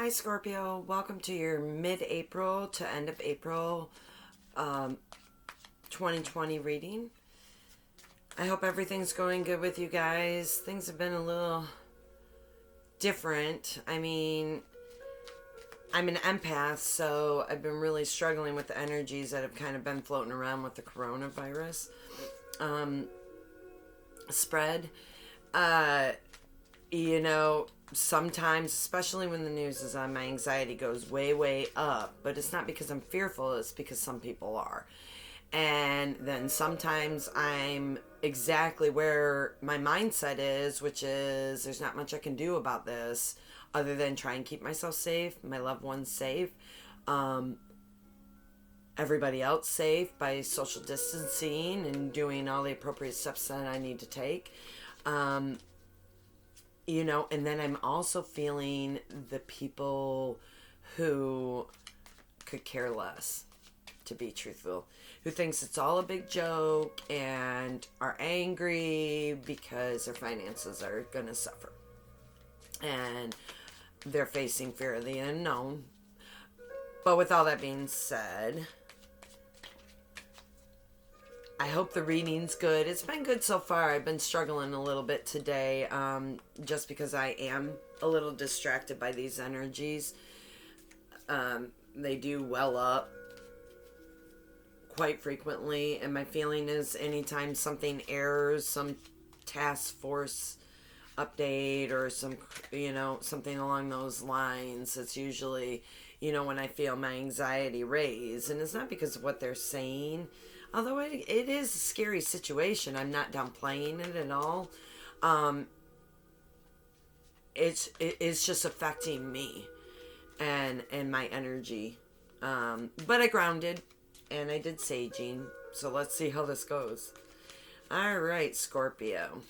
Hi, Scorpio. Welcome to your mid-April to end of April 2020 reading. I hope everything's going good with you guys. Things have been a little different. I mean, I'm an empath, so I've been really struggling with the energies that have kind of been floating around with the coronavirus spread. Uh, you know, sometimes, especially when the news is on, my anxiety goes way, way up. But it's not because I'm fearful, it's because some people are. And then sometimes I'm exactly where my mindset is, which is there's not much I can do about this other than try and keep myself safe, my loved ones safe, um, everybody else safe by social distancing and doing all the appropriate steps that I need to take. Um, and then I'm also feeling the people who could care less, to be truthful, who thinks it's all a big joke and are angry because their finances are going to suffer. And they're facing fear of the unknown. But with all that being said, I hope the reading's good. It's been good so far. I've been struggling a little bit today just because I am a little distracted by these energies. They do well up quite frequently, and my feeling is anytime something airs, some task force update or something along those lines, it's usually, when I feel my anxiety raise. And it's not because of what they're saying, although it is a scary situation. I'm not downplaying it at all. It's just affecting me and my energy. But I grounded and I did saging, so let's see how this goes. All right, Scorpio.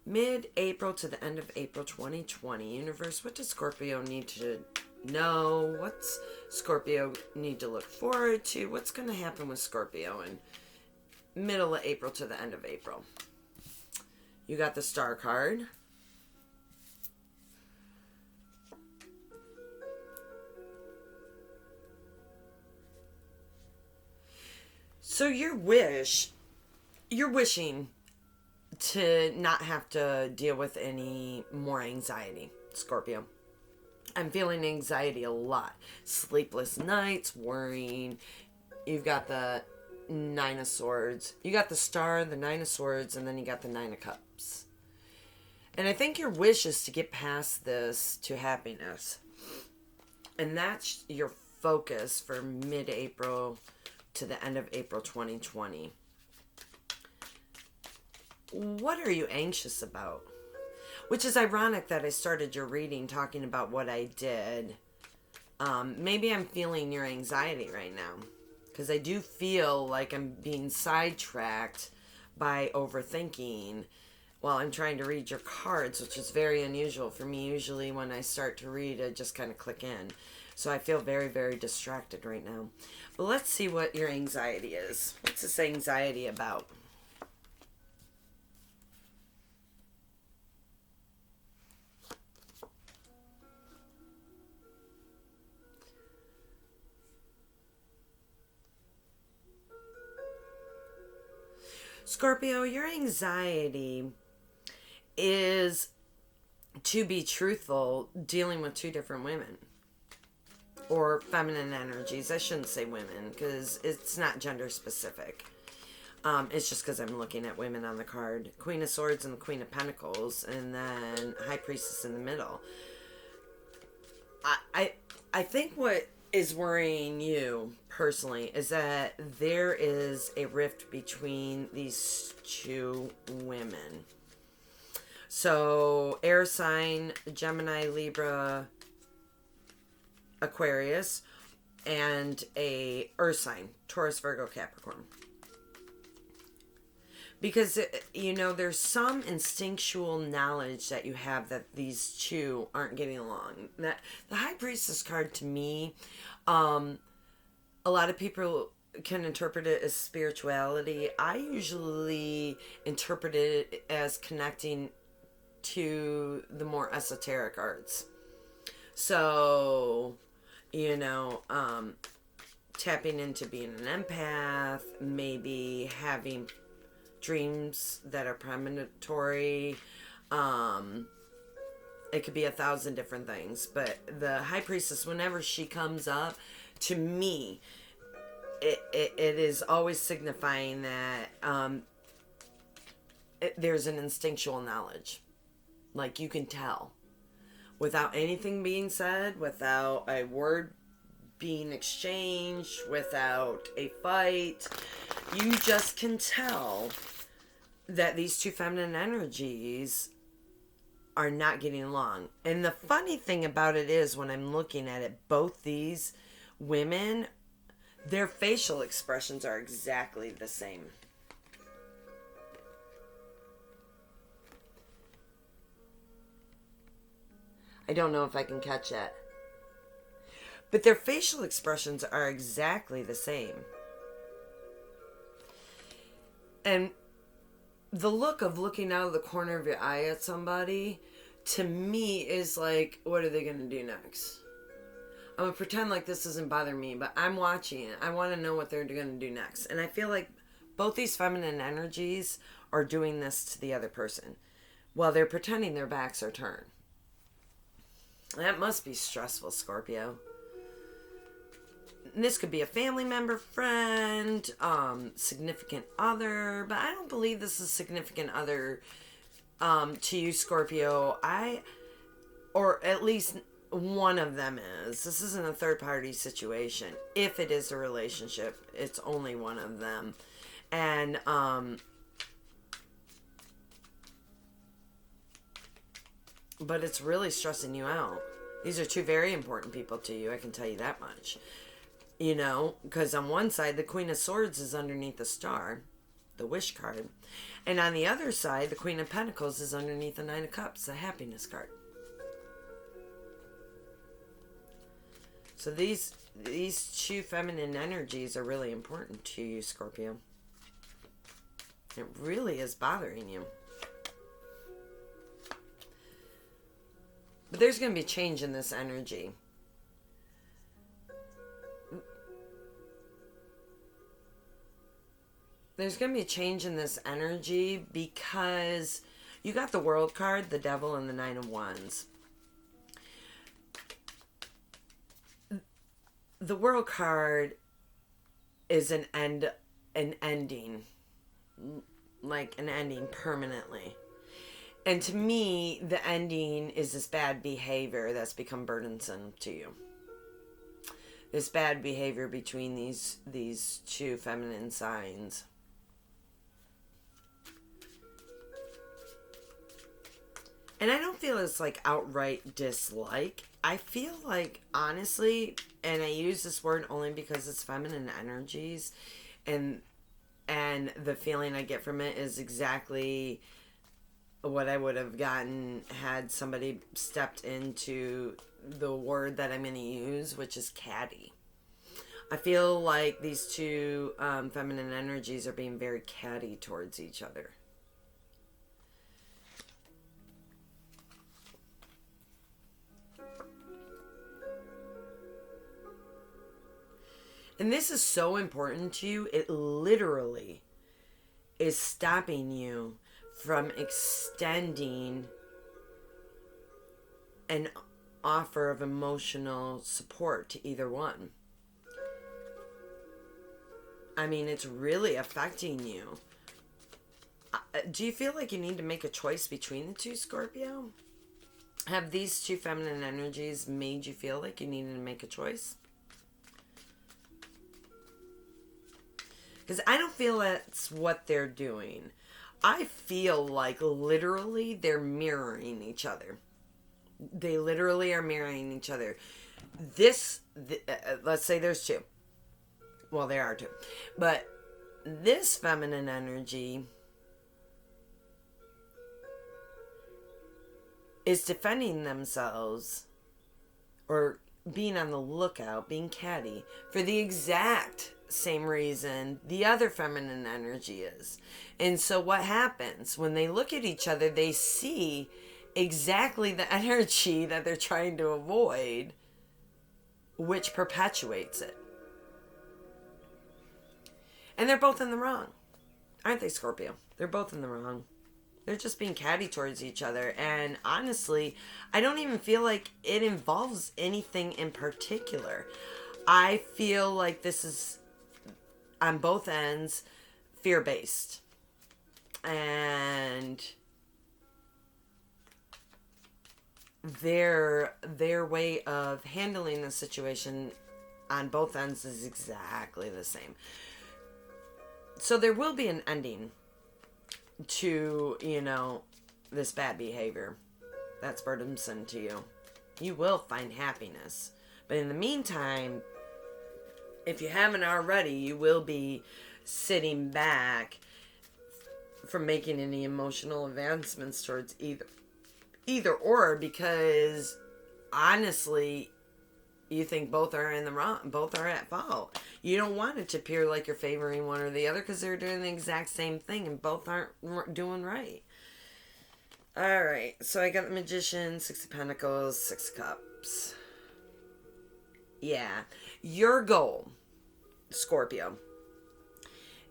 Mid-April to the end of April 2020. Universe, what does Scorpio need to know? What's Scorpio need to look forward to? What's going to happen with Scorpio in middle of April to the end of April? You got the Star card. So you're wishing to not have to deal with any more anxiety, Scorpio. I'm feeling anxiety a lot. Sleepless nights, worrying. You've got the Nine of Swords. You got the Star, the Nine of Swords, and then you got the Nine of Cups. And I think your wish is to get past this to happiness. And that's your focus for mid-April to the end of April 2020. What are you anxious about? Which is ironic that I started your reading talking about what I did. Maybe I'm feeling your anxiety right now, because I do feel like I'm being sidetracked by overthinking while I'm trying to read your cards, which is very unusual for me. Usually when I start to read, I just kind of click in. So I feel very, very distracted right now. But let's see what your anxiety is. What's this anxiety about? Scorpio, your anxiety is, to be truthful, dealing with two different women. Or feminine energies. I shouldn't say women because it's not gender specific. It's just because I'm looking at women on the card. Queen of Swords and the Queen of Pentacles, and then High Priestess in the middle. I think what is worrying you personally is that there is a rift between these two women. So, air sign, Gemini, Libra, Aquarius, and a earth sign, Taurus, Virgo, Capricorn. Because, there's some instinctual knowledge that you have that these two aren't getting along. That the High Priestess card, to me, a lot of people can interpret it as spirituality. I usually interpret it as connecting to the more esoteric arts. So, you know, tapping into being an empath, maybe having dreams that are premonitory. It could be 1,000 different things. But the High Priestess, whenever she comes up, to me, it is always signifying that there's an instinctual knowledge. Like, you can tell. Without anything being said, without a word being exchanged, without a fight, you just can tell that these two feminine energies are not getting along. And the funny thing about it is, when I'm looking at it, both these women, their facial expressions are exactly the same. I don't know if I can catch that. But their facial expressions are exactly the same. And the look of looking out of the corner of your eye at somebody, to me, is like, what are they going to do next? I'm going to pretend like this doesn't bother me, but I'm watching it. I want to know what they're going to do next. And I feel like both these feminine energies are doing this to the other person while they're pretending their backs are turned. That must be stressful, Scorpio. This could be a family member, friend, significant other, but I don't believe this is significant other to you, Scorpio. Or at least one of them is. This isn't a third party situation. If it is a relationship, it's only one of them. And but it's really stressing you out. These are two very important people to you, I can tell you that much. You know, because on one side, the Queen of Swords is underneath the star, the wish card. And on the other side, the Queen of Pentacles is underneath the Nine of Cups, the happiness card. So these two feminine energies are really important to you, Scorpio. It really is bothering you. But there's going to be change in this energy. There's going to be a change in this energy because you got the World card, the Devil, and the Nine of Wands. The World card is an ending, like an ending permanently. And to me, the ending is this bad behavior that's become burdensome to you. This bad behavior between these two feminine signs. And I don't feel it's like outright dislike. I feel like, honestly, and I use this word only because it's feminine energies, and the feeling I get from it is exactly what I would have gotten had somebody stepped into the word that I'm going to use, which is catty. I feel like these two feminine energies are being very catty towards each other. And this is so important to you. It literally is stopping you from extending an offer of emotional support to either one. I mean, it's really affecting you. Do you feel like you need to make a choice between the two, Scorpio? Have these two feminine energies made you feel like you needed to make a choice? Because I don't feel that's what they're doing. I feel like literally they're mirroring each other. They literally are mirroring each other. Let's say there's two. Well, there are two. But this feminine energy is defending themselves or being on the lookout, being catty, for the exact same reason the other feminine energy is. And so what happens when they look at each other, they see exactly the energy that they're trying to avoid, which perpetuates it. And they're both in the wrong. Aren't they, Scorpio? They're both in the wrong. They're just being catty towards each other. And honestly, I don't even feel like it involves anything in particular. I feel like this is, on both ends, fear-based. And their way of handling the situation on both ends is exactly the same. So there will be an ending to, this bad behavior that's burdensome to you. You will find happiness. But in the meantime, if you haven't already, you will be sitting back from making any emotional advancements towards either or, because honestly, you think both are in the wrong, both are at fault. You don't want it to appear like you're favoring one or the other, because they're doing the exact same thing and both aren't doing right. Alright, so I got the Magician, Six of Pentacles, Six of Cups. Yeah, your goal, Scorpio,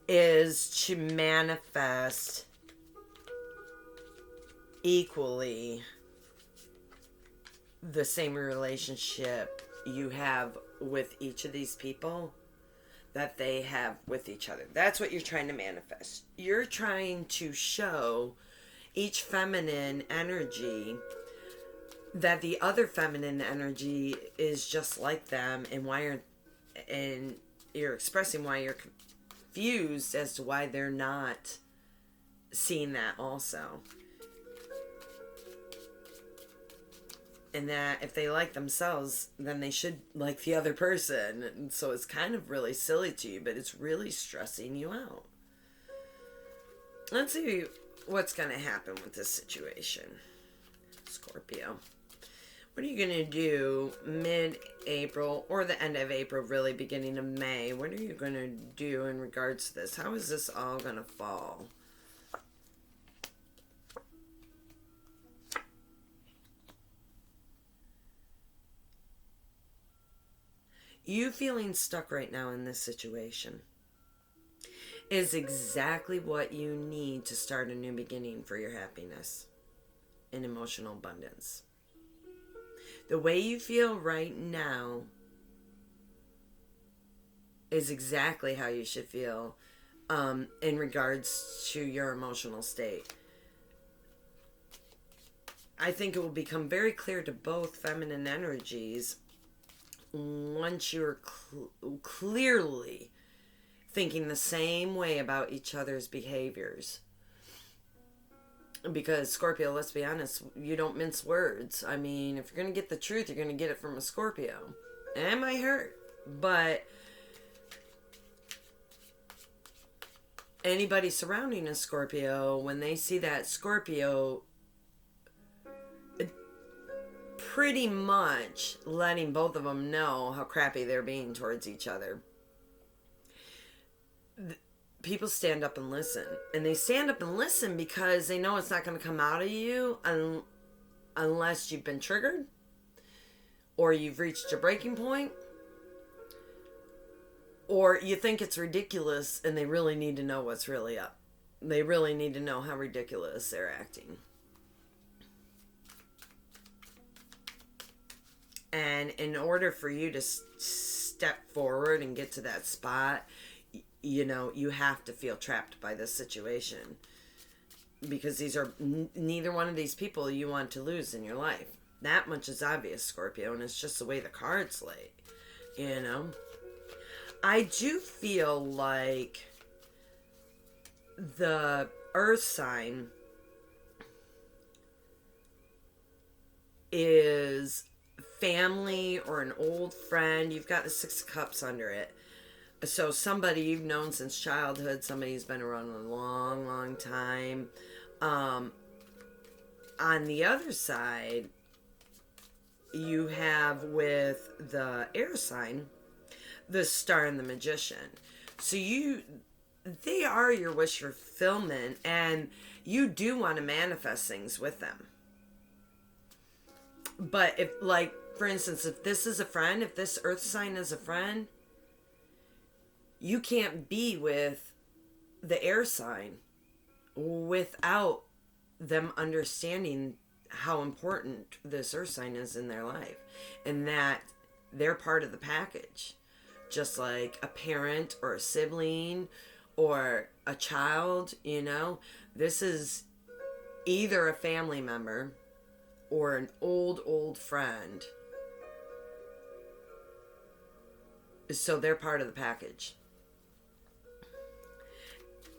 is to manifest equally the same relationship you have with each of these people that they have with each other. That's what you're trying to manifest. You're trying to show each feminine energy that the other feminine energy is just like them, and you're expressing why you're confused as to why they're not seeing that also. And that if they like themselves, then they should like the other person. And so it's kind of really silly to you, but it's really stressing you out. Let's see what's going to happen with this situation, Scorpio. What are you going to do mid-April or the end of April, really beginning of May? What are you going to do in regards to this? How is this all going to fall? You feeling stuck right now in this situation is exactly what you need to start a new beginning for your happiness and emotional abundance. The way you feel right now is exactly how you should feel in regards to your emotional state. I think it will become very clear to both feminine energies once you're clearly thinking the same way about each other's behaviors. Because Scorpio, let's be honest, you don't mince words. I mean, if you're going to get the truth, you're going to get it from a Scorpio. And it might hurt, but anybody surrounding a Scorpio, when they see that Scorpio pretty much letting both of them know how crappy they're being towards each other, people stand up and listen. And they stand up and listen because they know it's not going to come out of you unless you've been triggered or you've reached a breaking point, or you think it's ridiculous and they really need to know what's really up. They really need to know how ridiculous they're acting. And in order for you to step forward and get to that spot, you have to feel trapped by this situation. Because these are neither one of these people you want to lose in your life. That much is obvious, Scorpio, and it's just the way the cards lay. I do feel like the Earth sign is family or an old friend. You've got the Six of Cups under it. So somebody you've known since childhood, somebody who's been around a long, long time. On the other side, you have with the air sign, the Star and the Magician. So they are your wish fulfillment, and you do want to manifest things with them. But if, like, for instance, if this is a friend, if this earth sign is a friend, you can't be with the air sign without them understanding how important this earth sign is in their life, and that they're part of the package, just like a parent or a sibling or a child. This is either a family member or an old friend, so they're part of the package.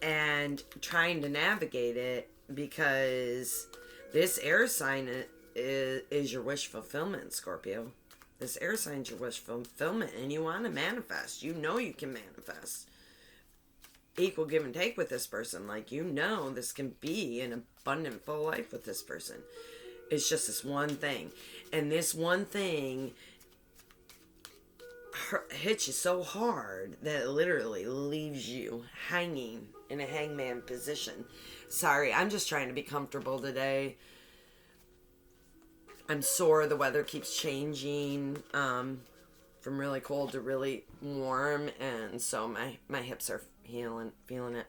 And trying to navigate it, because this air sign is your wish fulfillment, Scorpio. This air sign is your wish fulfillment, and you want to manifest. You can manifest. Equal give and take with this person. Like, this can be an abundant, full life with this person. It's just this one thing. And this one thing hits you so hard that it literally leaves you hanging in a hangman position. Sorry, I'm just trying to be comfortable today. I'm sore. The weather keeps changing from really cold to really warm, and so my hips are feeling it.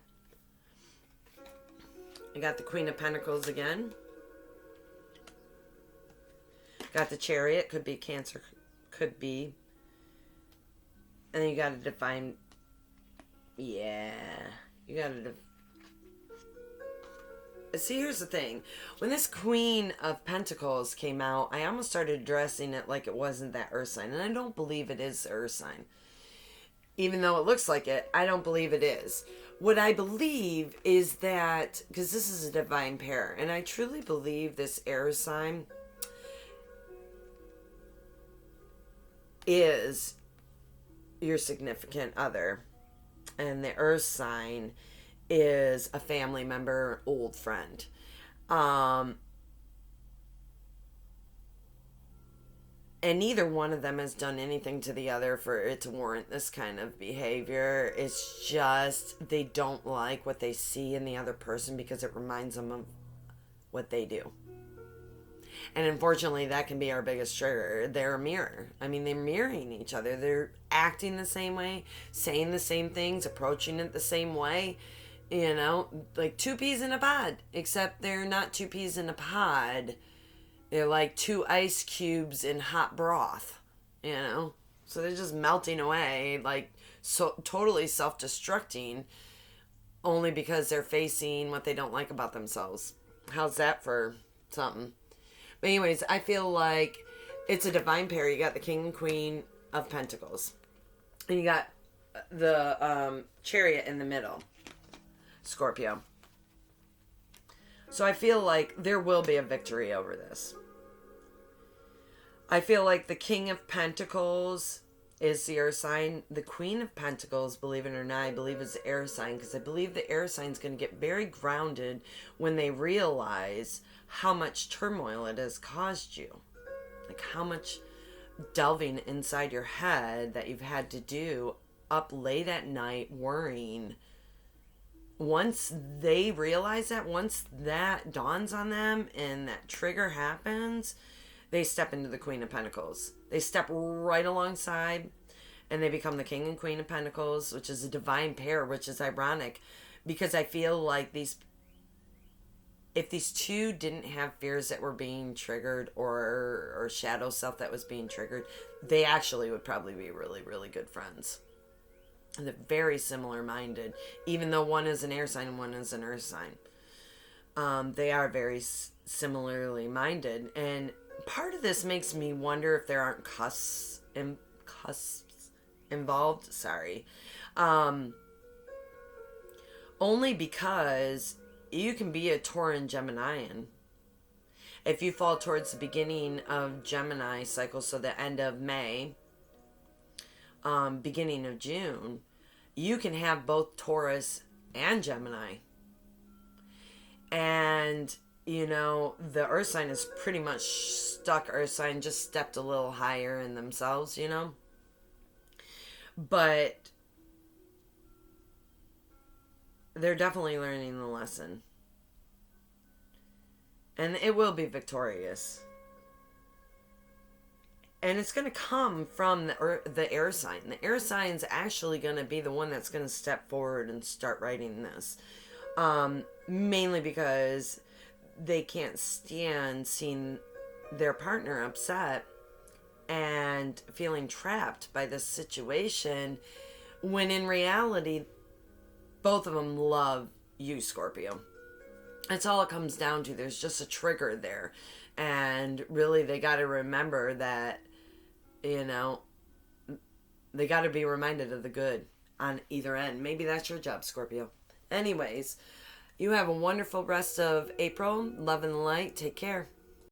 I got the Queen of Pentacles again. Got the Chariot. Could be Cancer. Could be. And then you got a Divine. Yeah. You got a See, here's the thing. When this Queen of Pentacles came out, I almost started addressing it like it wasn't that earth sign. And I don't believe it is the earth sign. Even though it looks like it, I don't believe it is. What I believe is that, because this is a divine pair, and I truly believe this air sign is your significant other, and the earth sign is a family member, old friend. And neither one of them has done anything to the other for it to warrant this kind of behavior. It's just they don't like what they see in the other person because it reminds them of what they do. And unfortunately, that can be our biggest trigger. They're a mirror. I mean, they're mirroring each other. They're acting the same way, saying the same things, approaching it the same way. Like 2 peas in a pod. Except they're not 2 peas in a pod. They're like 2 ice cubes in hot broth. So they're just melting away, like so totally self-destructing, only because they're facing what they don't like about themselves. How's that for something? But anyways, I feel like it's a divine pair. You got the King and Queen of Pentacles. And you got the Chariot in the middle. Scorpio. So I feel like there will be a victory over this. I feel like the King of Pentacles is the air sign. The Queen of Pentacles, believe it or not, I believe is the air sign, because I believe the air sign is going to get very grounded when they realize how much turmoil it has caused you. Like how much delving inside your head that you've had to do up late at night worrying. Once they realize that, once that dawns on them and that trigger happens, they step into the Queen of Pentacles. They step right alongside and they become the King and Queen of Pentacles, which is a divine pair, which is ironic because I feel like if these two didn't have fears that were being triggered or shadow self that was being triggered, they actually would probably be really, really good friends. And they're very similar minded, even though one is an air sign and one is an earth sign. They are very similarly minded. And part of this makes me wonder if there aren't cusps involved. Sorry. Only because you can be a Tauran Geminian. If you fall towards the beginning of Gemini cycle, so the end of May, beginning of June, you can have both Taurus and Gemini. And, the earth sign is pretty much stuck earth sign, just stepped a little higher in themselves, But they're definitely learning the lesson. And it will be victorious. And it's going to come from the air sign. The air sign's actually going to be the one that's going to step forward and start writing this. Mainly because they can't stand seeing their partner upset and feeling trapped by this situation, when in reality, both of them love you, Scorpio. That's all it comes down to. There's just a trigger there. And really, they got to remember that, you know, they got to be reminded of the good on either end. Maybe that's your job, Scorpio. Anyways, you have a wonderful rest of April. Love and light. Take care.